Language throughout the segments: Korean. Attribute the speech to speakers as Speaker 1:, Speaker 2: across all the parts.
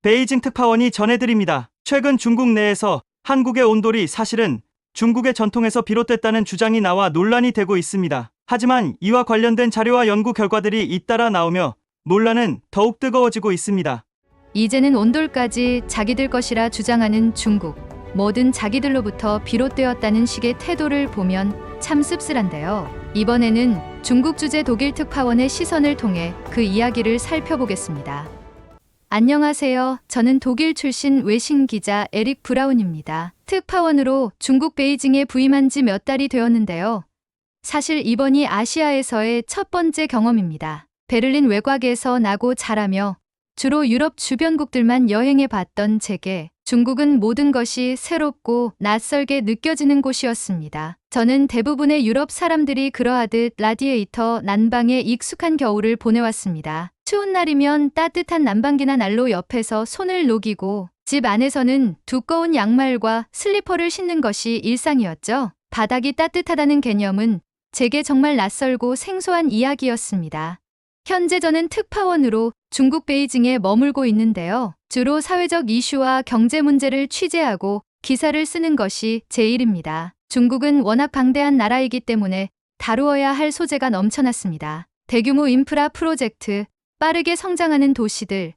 Speaker 1: 베이징 특파원이 전해드립니다. 최근 중국 내에서 한국의 온돌이 사실은 중국의 전통에서 비롯됐다는 주장이 나와 논란이 되고 있습니다. 하지만 이와 관련된 자료와 연구 결과들이 잇따라 나오며 논란은 더욱 뜨거워지고 있습니다.
Speaker 2: 이제는 온돌까지 자기들 것이라 주장하는 중국. 뭐든 자기들로부터 비롯되었다는 식의 태도를 보면 참 씁쓸한데요. 이번에는 중국 주재 독일 특파원의 시선을 통해 그 이야기를 살펴보겠습니다. 안녕하세요. 저는 독일 출신 외신 기자 에릭 브라운입니다. 특파원으로 중국 베이징에 부임한 지 몇 달이 되었는데요. 사실 이번이 아시아에서의 첫 번째 경험입니다. 베를린 외곽에서 나고 자라며 주로 유럽 주변국들만 여행해 봤던 제게 중국은 모든 것이 새롭고 낯설게 느껴지는 곳이었습니다. 저는 대부분의 유럽 사람들이 그러하듯 라디에이터 난방에 익숙한 겨울을 보내왔습니다. 추운 날이면 따뜻한 난방기나 난로 옆에서 손을 녹이고 집 안에서는 두꺼운 양말과 슬리퍼를 신는 것이 일상이었죠. 바닥이 따뜻하다는 개념은 제게 정말 낯설고 생소한 이야기였습니다. 현재 저는 특파원으로 중국 베이징에 머물고 있는데요. 주로 사회적 이슈와 경제 문제를 취재하고 기사를 쓰는 것이 제 일입니다. 중국은 워낙 방대한 나라이기 때문에 다루어야 할 소재가 넘쳐났습니다. 대규모 인프라 프로젝트, 빠르게 성장하는 도시들,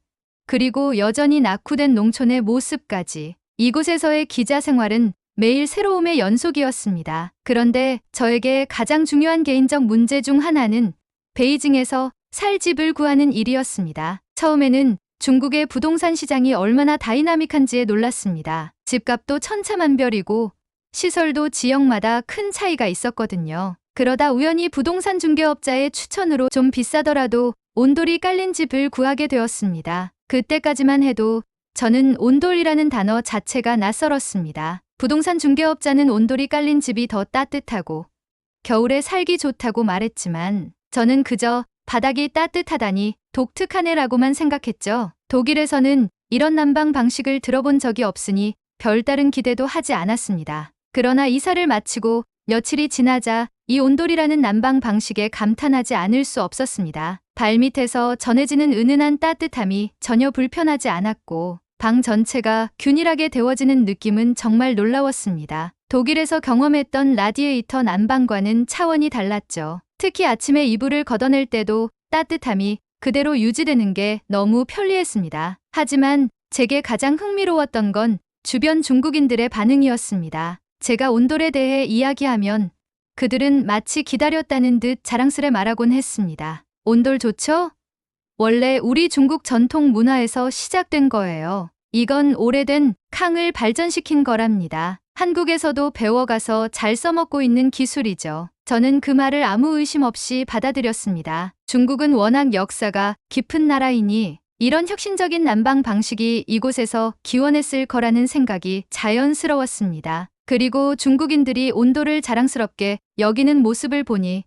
Speaker 2: 그리고 여전히 낙후된 농촌의 모습까지 이곳에서의 기자 생활은 매일 새로움의 연속이었습니다. 그런데 저에게 가장 중요한 개인적 문제 중 하나는 베이징에서 살 집을 구하는 일이었습니다. 처음에는 중국의 부동산 시장이 얼마나 다이나믹한지에 놀랐습니다. 집값도 천차만별이고 시설도 지역마다 큰 차이가 있었거든요. 그러다 우연히 부동산 중개업자의 추천으로 좀 비싸더라도 온돌이 깔린 집을 구하게 되었습니다. 그때까지만 해도 저는 온돌이라는 단어 자체가 낯설었습니다. 부동산 중개업자는 온돌이 깔린 집이 더 따뜻하고 겨울에 살기 좋다고 말했지만 저는 그저 바닥이 따뜻하다니 독특하네라고만 생각했죠. 독일에서는 이런 난방 방식을 들어본 적이 없으니 별다른 기대도 하지 않았습니다. 그러나 이사를 마치고 며칠이 지나자 이 온돌이라는 난방 방식에 감탄하지 않을 수 없었습니다. 발밑에서 전해지는 은은한 따뜻함이 전혀 불편하지 않았고 방 전체가 균일하게 데워지는 느낌은 정말 놀라웠습니다. 독일에서 경험했던 라디에이터 난방과는 차원이 달랐죠. 특히 아침에 이불을 걷어낼 때도 따뜻함이 그대로 유지되는 게 너무 편리했습니다. 하지만 제게 가장 흥미로웠던 건 주변 중국인들의 반응이었습니다. 제가 온돌에 대해 이야기하면 그들은 마치 기다렸다는 듯 자랑스레 말하곤 했습니다. 온돌 좋죠? 원래 우리 중국 전통 문화에서 시작된 거예요. 이건 오래된 캉을 발전시킨 거랍니다. 한국에서도 배워가서 잘 써먹고 있는 기술이죠. 저는 그 말을 아무 의심 없이 받아들였습니다. 중국은 워낙 역사가 깊은 나라이니 이런 혁신적인 난방 방식이 이곳에서 기원했을 거라는 생각이 자연스러웠습니다. 그리고 중국인들이 온돌을 자랑스럽게 여기는 모습을 보니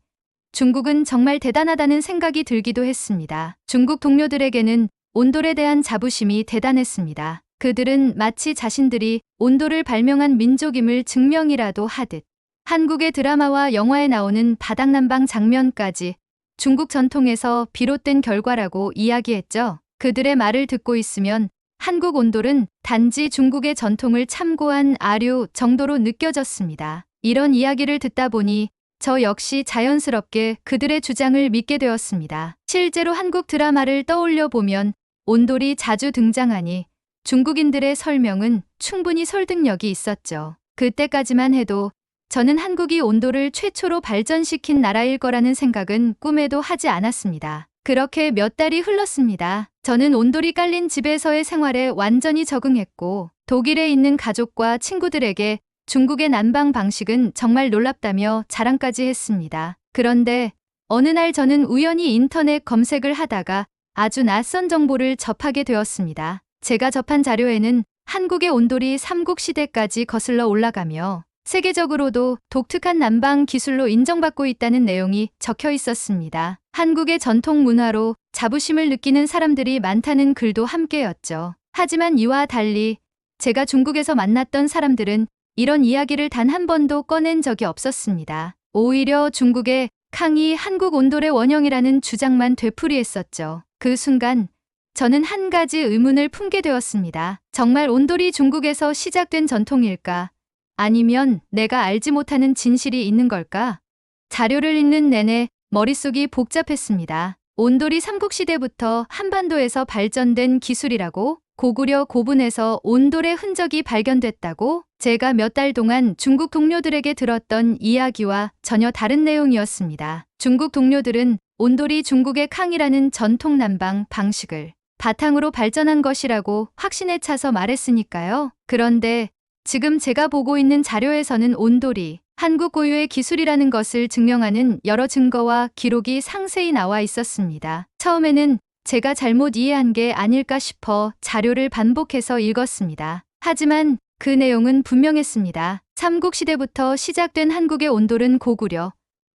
Speaker 2: 중국은 정말 대단하다는 생각이 들기도 했습니다. 중국 동료들에게는 온돌에 대한 자부심이 대단했습니다. 그들은 마치 자신들이 온돌을 발명한 민족임을 증명이라도 하듯 한국의 드라마와 영화에 나오는 바닥난방 장면까지 중국 전통에서 비롯된 결과라고 이야기했죠. 그들의 말을 듣고 있으면 한국 온돌은 단지 중국의 전통을 참고한 아류 정도로 느껴졌습니다. 이런 이야기를 듣다 보니 저 역시 자연스럽게 그들의 주장을 믿게 되었습니다. 실제로 한국 드라마를 떠올려 보면 온돌이 자주 등장하니 중국인들의 설명은 충분히 설득력이 있었죠. 그때까지만 해도 저는 한국이 온돌을 최초로 발전시킨 나라일 거라는 생각은 꿈에도 하지 않았습니다. 그렇게 몇 달이 흘렀습니다. 저는 온돌이 깔린 집에서의 생활에 완전히 적응했고 독일에 있는 가족과 친구들에게 중국의 난방 방식은 정말 놀랍다며 자랑까지 했습니다. 그런데 어느 날 저는 우연히 인터넷 검색을 하다가 아주 낯선 정보를 접하게 되었습니다. 제가 접한 자료에는 한국의 온돌이 삼국시대까지 거슬러 올라가며 세계적으로도 독특한 난방 기술로 인정받고 있다는 내용이 적혀 있었습니다. 한국의 전통 문화로 자부심을 느끼는 사람들이 많다는 글도 함께였죠. 하지만 이와 달리 제가 중국에서 만났던 사람들은 이런 이야기를 단 한 번도 꺼낸 적이 없었습니다. 오히려 중국의 캉이 한국 온돌의 원형이라는 주장만 되풀이했었죠. 그 순간 저는 한 가지 의문을 품게 되었습니다. 정말 온돌이 중국에서 시작된 전통일까? 아니면 내가 알지 못하는 진실이 있는 걸까? 자료를 읽는 내내 머릿속이 복잡했습니다. 온돌이 삼국시대부터 한반도에서 발전된 기술이라고? 고구려 고분에서 온돌의 흔적이 발견됐다고? 제가 몇 달 동안 중국 동료들에게 들었던 이야기와 전혀 다른 내용이었습니다. 중국 동료들은 온돌이 중국의 캉이라는 전통 난방 방식을 바탕으로 발전한 것이라고 확신에 차서 말했으니까요. 그런데 지금 제가 보고 있는 자료에서는 온돌이 한국 고유의 기술이라는 것을 증명하는 여러 증거와 기록이 상세히 나와 있었습니다. 처음에는 제가 잘못 이해한 게 아닐까 싶어 자료를 반복해서 읽었습니다. 하지만 그 내용은 분명했습니다. 삼국시대부터 시작된 한국의 온돌은 고구려,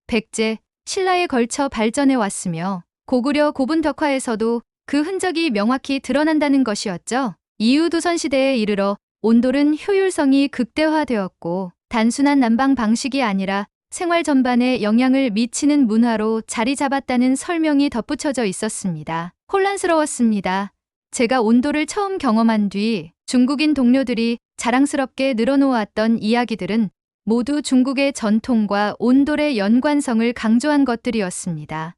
Speaker 2: 백제, 신라에 걸쳐 발전해 왔으며 고구려 고분 덕화에서도 그 흔적이 명확히 드러난다는 것이었죠. 이후 조선시대에 이르러 온돌은 효율성이 극대화되었고 단순한 난방 방식이 아니라 생활 전반에 영향을 미치는 문화로 자리 잡았다는 설명이 덧붙여져 있었습니다. 혼란스러웠습니다. 제가 온돌을 처음 경험한 뒤 중국인 동료들이 자랑스럽게 늘어놓았던 이야기들은 모두 중국의 전통과 온돌의 연관성을 강조한 것들이었습니다.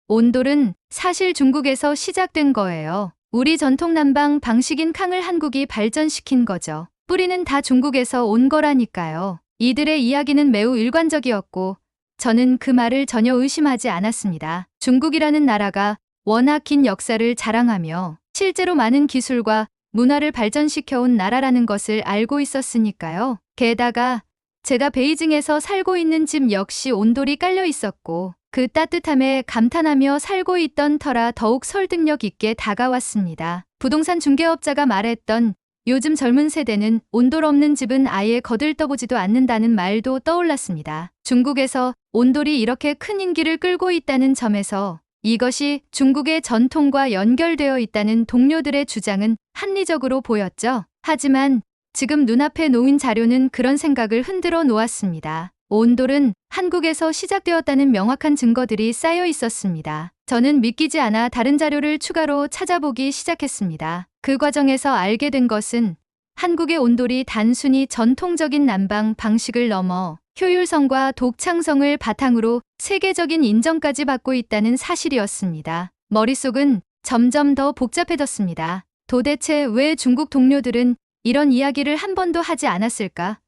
Speaker 2: 온돌은 사실 중국에서 시작된 거예요. 우리 전통 난방 방식인 캉을 한국이 발전시킨 거죠. 뿌리는 다 중국에서 온 거라니까요. 이들의 이야기는 매우 일관적이었고 저는 그 말을 전혀 의심하지 않았습니다. 중국이라는 나라가 워낙 긴 역사를 자랑하며 실제로 많은 기술과 문화를 발전시켜온 나라라는 것을 알고 있었으니까요. 게다가 제가 베이징에서 살고 있는 집 역시 온돌이 깔려 있었고 그 따뜻함에 감탄하며 살고 있던 터라 더욱 설득력 있게 다가왔습니다. 부동산 중개업자가 말했던 요즘 젊은 세대는 온돌 없는 집은 아예 거들떠보지도 않는다는 말도 떠올랐습니다. 중국에서 온돌이 이렇게 큰 인기를 끌고 있다는 점에서 이것이 중국의 전통과 연결되어 있다는 동료들의 주장은 합리적으로 보였죠. 하지만 지금 눈앞에 놓인 자료는 그런 생각을 흔들어 놓았습니다. 온돌은 한국에서 시작되었다는 명확한 증거들이 쌓여 있었습니다. 저는 믿기지 않아 다른 자료를 추가로 찾아보기 시작했습니다. 그 과정에서 알게 된 것은 한국의 온돌이 단순히 전통적인 난방 방식을 넘어 효율성과 독창성을 바탕으로 세계적인 인정까지 받고 있다는 사실이었습니다. 머릿속은 점점 더 복잡해졌습니다. 도대체 왜 중국 동료들은 이런 이야기를 한 번도 하지 않았을까?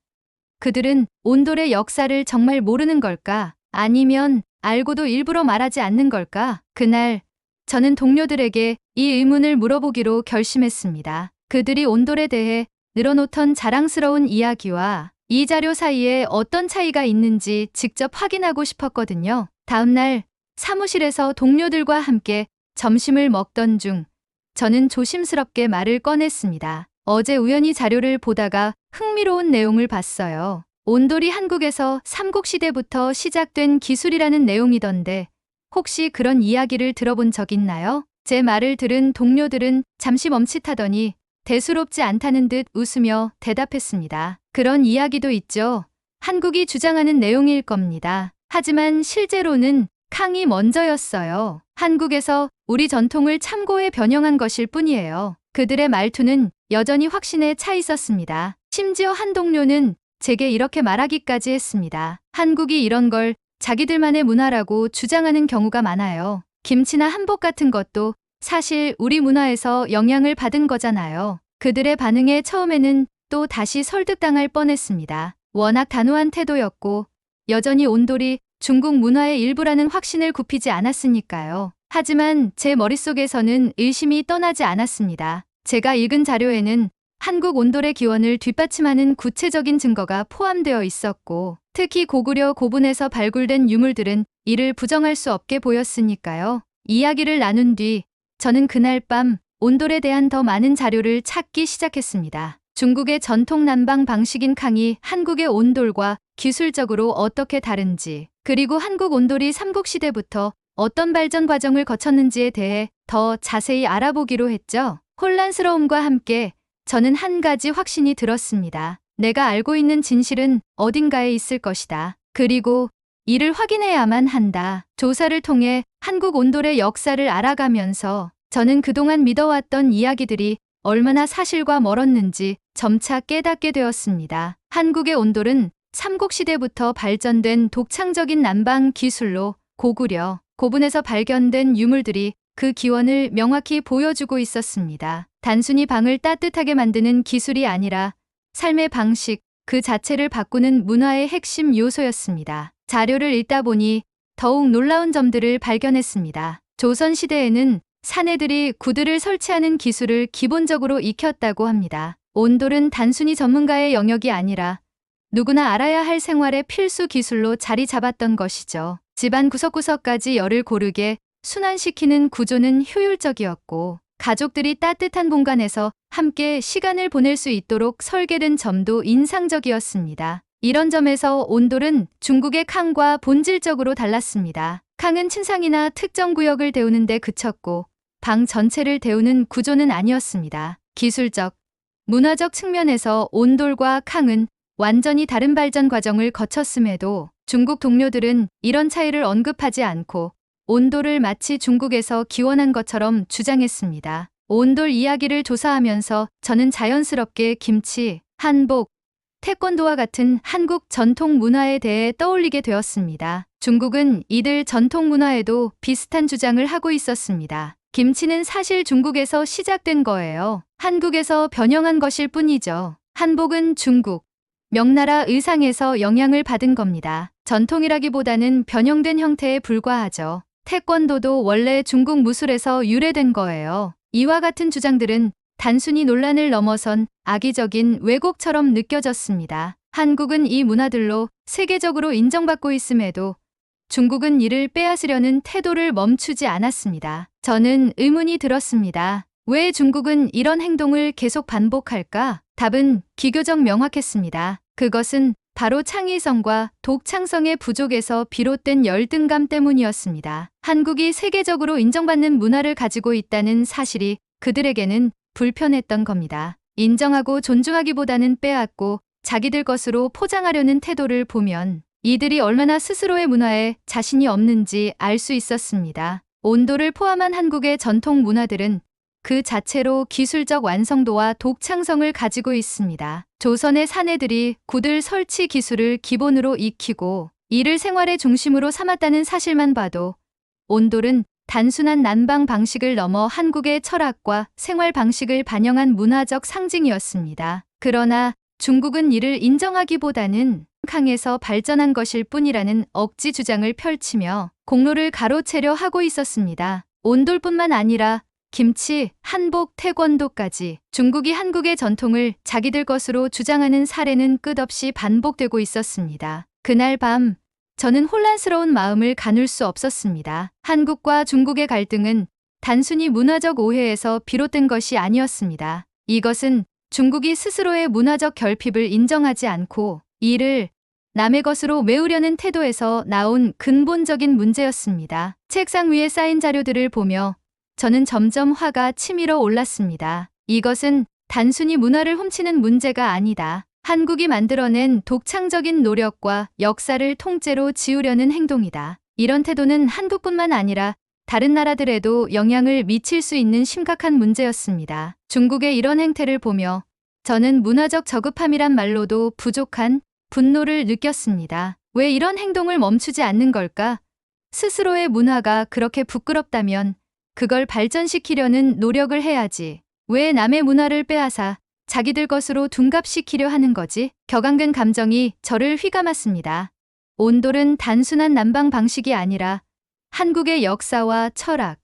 Speaker 2: 그들은 온돌의 역사를 정말 모르는 걸까? 아니면 알고도 일부러 말하지 않는 걸까? 그날 저는 동료들에게 이 의문을 물어보기로 결심했습니다. 그들이 온돌에 대해 늘어놓던 자랑스러운 이야기와 이 자료 사이에 어떤 차이가 있는지 직접 확인하고 싶었거든요. 다음날 사무실에서 동료들과 함께 점심을 먹던 중 저는 조심스럽게 말을 꺼냈습니다. 어제 우연히 자료를 보다가 흥미로운 내용을 봤어요. 온돌이 한국에서 삼국시대부터 시작된 기술이라는 내용이던데 혹시 그런 이야기를 들어본 적 있나요? 제 말을 들은 동료들은 잠시 멈칫하더니 대수롭지 않다는 듯 웃으며 대답했습니다. 그런 이야기도 있죠. 한국이 주장하는 내용일 겁니다. 하지만 실제로는 캉이 먼저였어요. 한국에서 우리 전통을 참고해 변형한 것일 뿐이에요. 그들의 말투는 여전히 확신에 차 있었습니다. 심지어 한 동료는 제게 이렇게 말하기까지 했습니다. 한국이 이런 걸 자기들만의 문화라고 주장하는 경우가 많아요. 김치나 한복 같은 것도 사실 우리 문화에서 영향을 받은 거잖아요. 그들의 반응에 처음에는 또 다시 설득당할 뻔했습니다. 워낙 단호한 태도였고 여전히 온돌이 중국 문화의 일부라는 확신을 굽히지 않았으니까요. 하지만 제 머릿속에서는 의심이 떠나지 않았습니다. 제가 읽은 자료에는 한국 온돌의 기원을 뒷받침하는 구체적인 증거가 포함되어 있었고 특히 고구려 고분에서 발굴된 유물들은 이를 부정할 수 없게 보였으니까요. 이야기를 나눈 뒤 저는 그날 밤 온돌에 대한 더 많은 자료를 찾기 시작했습니다. 중국의 전통 난방 방식인 캉이 한국의 온돌과 기술적으로 어떻게 다른지 그리고 한국 온돌이 삼국시대부터 어떤 발전 과정을 거쳤는지에 대해 더 자세히 알아보기로 했죠. 혼란스러움과 함께 저는 한 가지 확신이 들었습니다. 내가 알고 있는 진실은 어딘가에 있을 것이다. 그리고 이를 확인해야만 한다. 조사를 통해 한국 온돌의 역사를 알아가면서 저는 그동안 믿어왔던 이야기들이 얼마나 사실과 멀었는지 점차 깨닫게 되었습니다. 한국의 온돌은 삼국시대부터 발전된 독창적인 난방 기술로 고구려, 고분에서 발견된 유물들이 그 기원을 명확히 보여주고 있었습니다. 단순히 방을 따뜻하게 만드는 기술이 아니라 삶의 방식 그 자체를 바꾸는 문화의 핵심 요소였습니다. 자료를 읽다 보니 더욱 놀라운 점들을 발견했습니다. 조선시대에는 사내들이 구두를 설치하는 기술을 기본적으로 익혔다고 합니다. 온돌은 단순히 전문가의 영역이 아니라 누구나 알아야 할 생활의 필수 기술로 자리 잡았던 것이죠. 집안 구석구석까지 열을 고르게 순환시키는 구조는 효율적이었고 가족들이 따뜻한 공간에서 함께 시간을 보낼 수 있도록 설계된 점도 인상적이었습니다. 이런 점에서 온돌은 중국의 캉과 본질적으로 달랐습니다. 캉은 침상이나 특정 구역을 데우는 데 그쳤고 방 전체를 데우는 구조는 아니었습니다. 기술적, 문화적 측면에서 온돌과 캉은 완전히 다른 발전 과정을 거쳤음에도 중국 동료들은 이런 차이를 언급하지 않고 온돌을 마치 중국에서 기원한 것처럼 주장했습니다. 온돌 이야기를 조사하면서 저는 자연스럽게 김치, 한복, 태권도와 같은 한국 전통 문화에 대해 떠올리게 되었습니다. 중국은 이들 전통 문화에도 비슷한 주장을 하고 있었습니다. 김치는 사실 중국에서 시작된 거예요. 한국에서 변형한 것일 뿐이죠. 한복은 중국, 명나라 의상에서 영향을 받은 겁니다. 전통이라기보다는 변형된 형태에 불과하죠. 태권도도 원래 중국 무술에서 유래된 거예요. 이와 같은 주장들은 단순히 논란을 넘어선 악의적인 왜곡처럼 느껴졌습니다. 한국은 이 문화들로 세계적으로 인정받고 있음에도 중국은 이를 빼앗으려는 태도를 멈추지 않았습니다. 저는 의문이 들었습니다. 왜 중국은 이런 행동을 계속 반복할까? 답은 비교적 명확했습니다. 그것은 바로 창의성과 독창성의 부족에서 비롯된 열등감 때문이었습니다. 한국이 세계적으로 인정받는 문화를 가지고 있다는 사실이 그들에게는 불편했던 겁니다. 인정하고 존중하기보다는 빼앗고 자기들 것으로 포장하려는 태도를 보면 이들이 얼마나 스스로의 문화에 자신이 없는지 알 수 있었습니다. 온도를 포함한 한국의 전통 문화들은 그 자체로 기술적 완성도와 독창성을 가지고 있습니다. 조선의 사내들이 구들 설치 기술을 기본으로 익히고 이를 생활의 중심으로 삼았다는 사실만 봐도 온돌은 단순한 난방 방식을 넘어 한국의 철학과 생활 방식을 반영한 문화적 상징이었습니다. 그러나 중국은 이를 인정하기보다는 캉에서 발전한 것일 뿐이라는 억지 주장을 펼치며 공로를 가로채려 하고 있었습니다. 온돌뿐만 아니라 김치, 한복, 태권도까지 중국이 한국의 전통을 자기들 것으로 주장하는 사례는 끝없이 반복되고 있었습니다. 그날 밤 저는 혼란스러운 마음을 가눌 수 없었습니다. 한국과 중국의 갈등은 단순히 문화적 오해에서 비롯된 것이 아니었습니다. 이것은 중국이 스스로의 문화적 결핍을 인정하지 않고 이를 남의 것으로 메우려는 태도에서 나온 근본적인 문제였습니다. 책상 위에 쌓인 자료들을 보며 저는 점점 화가 치밀어 올랐습니다. 이것은 단순히 문화를 훔치는 문제가 아니다. 한국이 만들어낸 독창적인 노력과 역사를 통째로 지우려는 행동이다. 이런 태도는 한국뿐만 아니라 다른 나라들에도 영향을 미칠 수 있는 심각한 문제였습니다. 중국의 이런 행태를 보며 저는 문화적 저급함이란 말로도 부족한 분노를 느꼈습니다. 왜 이런 행동을 멈추지 않는 걸까? 스스로의 문화가 그렇게 부끄럽다면 그걸 발전시키려는 노력을 해야지. 왜 남의 문화를 빼앗아 자기들 것으로 둔갑시키려 하는 거지? 격앙된 감정이 저를 휘감았습니다. 온돌은 단순한 난방 방식이 아니라 한국의 역사와 철학,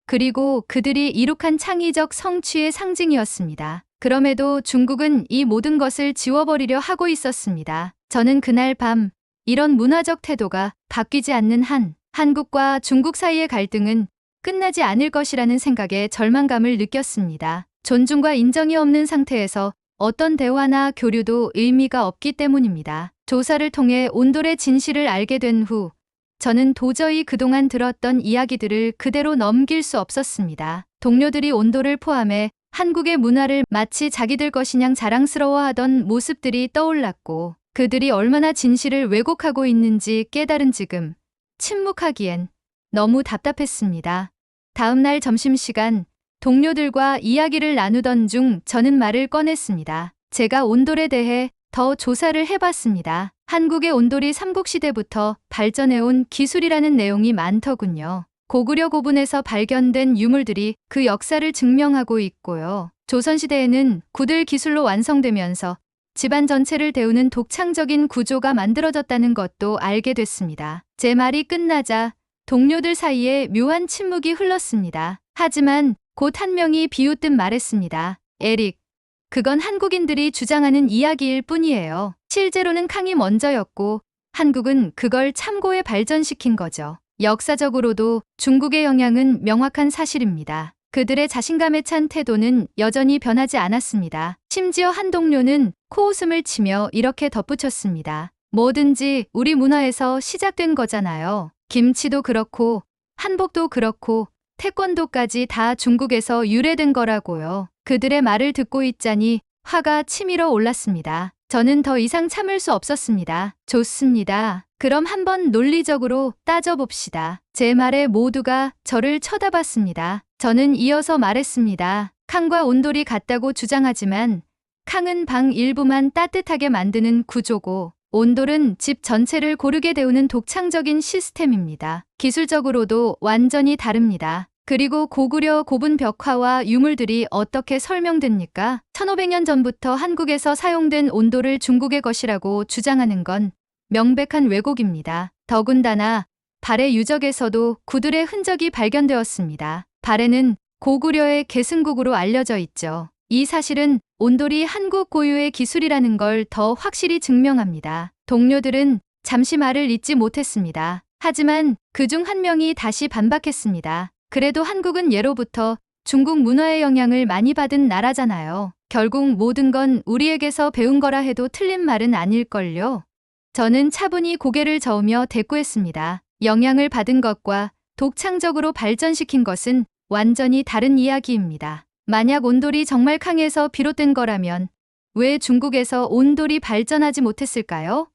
Speaker 2: 그리고 그들이 이룩한 창의적 성취의 상징이었습니다. 그럼에도 중국은 이 모든 것을 지워버리려 하고 있었습니다. 저는 그날 밤 이런 문화적 태도가 바뀌지 않는 한 한국과 중국 사이의 갈등은 끝나지 않을 것이라는 생각에 절망감을 느꼈습니다. 존중과 인정이 없는 상태에서 어떤 대화나 교류도 의미가 없기 때문입니다. 조사를 통해 온돌의 진실을 알게 된 후 저는 도저히 그동안 들었던 이야기들을 그대로 넘길 수 없었습니다. 동료들이 온돌을 포함해 한국의 문화를 마치 자기들 것이냥 자랑스러워하던 모습들이 떠올랐고 그들이 얼마나 진실을 왜곡하고 있는지 깨달은 지금 침묵하기엔 너무 답답했습니다. 다음 날 점심시간 동료들과 이야기를 나누던 중 저는 말을 꺼냈습니다. 제가 온돌에 대해 더 조사를 해봤습니다. 한국의 온돌이 삼국시대부터 발전해온 기술이라는 내용이 많더군요. 고구려 고분에서 발견된 유물들이 그 역사를 증명하고 있고요. 조선시대에는 구들 기술로 완성되면서 집안 전체를 데우는 독창적인 구조가 만들어졌다는 것도 알게 됐습니다. 제 말이 끝나자 동료들 사이에 묘한 침묵이 흘렀습니다. 하지만 곧 한 명이 비웃듯 말했습니다. 에릭, 그건 한국인들이 주장하는 이야기일 뿐이에요. 실제로는 캉이 먼저였고 한국은 그걸 참고해 발전시킨 거죠. 역사적으로도 중국의 영향은 명확한 사실입니다. 그들의 자신감에 찬 태도는 여전히 변하지 않았습니다. 심지어 한 동료는 코웃음을 치며 이렇게 덧붙였습니다. 뭐든지 우리 문화에서 시작된 거잖아요. 김치도 그렇고 한복도 그렇고 태권도까지 다 중국에서 유래된 거라고요. 그들의 말을 듣고 있자니 화가 치밀어 올랐습니다. 저는 더 이상 참을 수 없었습니다. 좋습니다. 그럼 한번 논리적으로 따져봅시다. 제 말에 모두가 저를 쳐다봤습니다. 저는 이어서 말했습니다. 캉과 온돌이 같다고 주장하지만 캉은 방 일부만 따뜻하게 만드는 구조고 온돌은 집 전체를 고르게 데우는 독창적인 시스템입니다. 기술적으로도 완전히 다릅니다. 그리고 고구려 고분 벽화와 유물들이 어떻게 설명됩니까? 1500년 전부터 한국에서 사용된 온돌을 중국의 것이라고 주장하는 건 명백한 왜곡입니다. 더군다나 발해 유적에서도 구들의 흔적이 발견되었습니다. 발해는 고구려의 계승국으로 알려져 있죠. 이 사실은 온돌이 한국 고유의 기술이라는 걸 더 확실히 증명합니다. 동료들은 잠시 말을 잇지 못했습니다. 하지만 그중 한 명이 다시 반박했습니다. 그래도 한국은 예로부터 중국 문화의 영향을 많이 받은 나라잖아요. 결국 모든 건 우리에게서 배운 거라 해도 틀린 말은 아닐걸요. 저는 차분히 고개를 저으며 대꾸했습니다. 영향을 받은 것과 독창적으로 발전시킨 것은 완전히 다른 이야기입니다. 만약 온돌이 정말 캉에서 비롯된 거라면 왜 중국에서 온돌이 발전하지 못했을까요?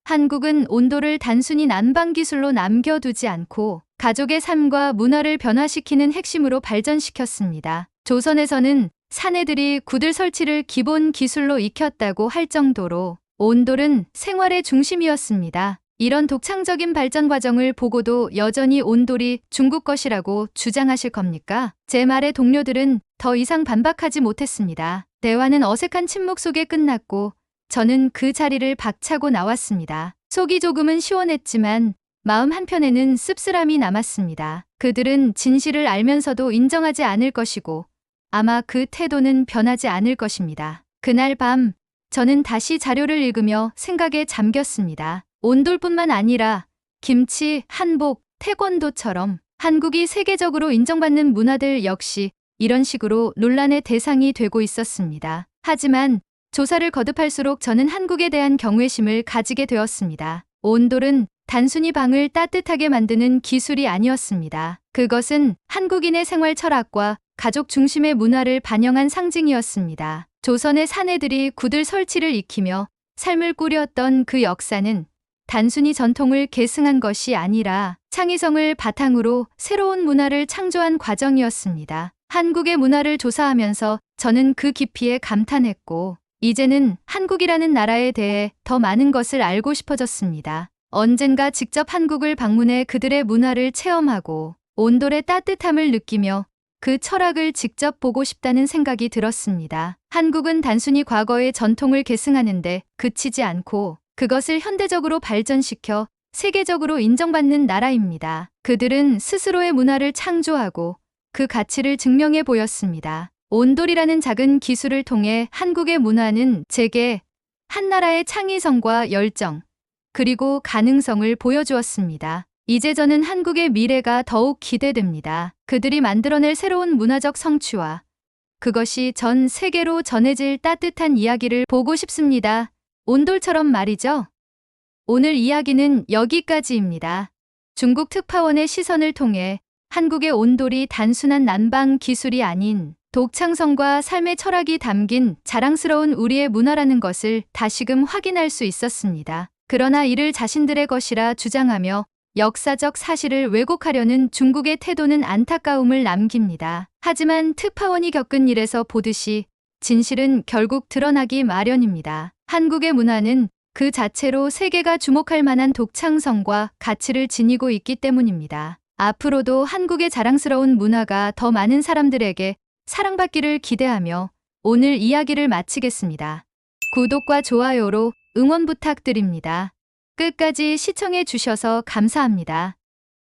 Speaker 2: 한국은 온돌을 단순히 난방 기술로 남겨두지 않고 가족의 삶과 문화를 변화시키는 핵심으로 발전시켰습니다. 조선에서는 사내들이 구들 설치를 기본 기술로 익혔다고 할 정도로 온돌은 생활의 중심이었습니다. 이런 독창적인 발전 과정을 보고도 여전히 온돌이 중국 것이라고 주장하실 겁니까? 제 말에 동료들은 더 이상 반박하지 못했습니다. 대화는 어색한 침묵 속에 끝났고 저는 그 자리를 박차고 나왔습니다. 속이 조금은 시원했지만 마음 한편에는 씁쓸함이 남았습니다. 그들은 진실을 알면서도 인정하지 않을 것이고 아마 그 태도는 변하지 않을 것입니다. 그날 밤 저는 다시 자료를 읽으며 생각에 잠겼습니다. 온돌뿐만 아니라 김치, 한복, 태권도처럼 한국이 세계적으로 인정받는 문화들 역시 이런 식으로 논란의 대상이 되고 있었습니다. 하지만 조사를 거듭할수록 저는 한국에 대한 경외심을 가지게 되었습니다. 온돌은 단순히 방을 따뜻하게 만드는 기술이 아니었습니다. 그것은 한국인의 생활 철학과 가족 중심의 문화를 반영한 상징이었습니다. 조선의 사내들이 구들 설치를 익히며 삶을 꾸렸던 그 역사는 단순히 전통을 계승한 것이 아니라 창의성을 바탕으로 새로운 문화를 창조한 과정이었습니다. 한국의 문화를 조사하면서 저는 그 깊이에 감탄했고 이제는 한국이라는 나라에 대해 더 많은 것을 알고 싶어졌습니다. 언젠가 직접 한국을 방문해 그들의 문화를 체험하고 온돌의 따뜻함을 느끼며 그 철학을 직접 보고 싶다는 생각이 들었습니다. 한국은 단순히 과거의 전통을 계승하는데 그치지 않고 그것을 현대적으로 발전시켜 세계적으로 인정받는 나라입니다. 그들은 스스로의 문화를 창조하고 그 가치를 증명해 보였습니다. 온돌이라는 작은 기술을 통해 한국의 문화는 제게 한 나라의 창의성과 열정, 그리고 가능성을 보여주었습니다. 이제 저는 한국의 미래가 더욱 기대됩니다. 그들이 만들어낼 새로운 문화적 성취와 그것이 전 세계로 전해질 따뜻한 이야기를 보고 싶습니다. 온돌처럼 말이죠. 오늘 이야기는 여기까지입니다. 중국 특파원의 시선을 통해 한국의 온돌이 단순한 난방 기술이 아닌 독창성과 삶의 철학이 담긴 자랑스러운 우리의 문화라는 것을 다시금 확인할 수 있었습니다. 그러나 이를 자신들의 것이라 주장하며 역사적 사실을 왜곡하려는 중국의 태도는 안타까움을 남깁니다. 하지만 특파원이 겪은 일에서 보듯이 진실은 결국 드러나기 마련입니다. 한국의 문화는 그 자체로 세계가 주목할 만한 독창성과 가치를 지니고 있기 때문입니다. 앞으로도 한국의 자랑스러운 문화가 더 많은 사람들에게 사랑받기를 기대하며 오늘 이야기를 마치겠습니다. 구독과 좋아요로 응원 부탁드립니다. 끝까지 시청해 주셔서 감사합니다.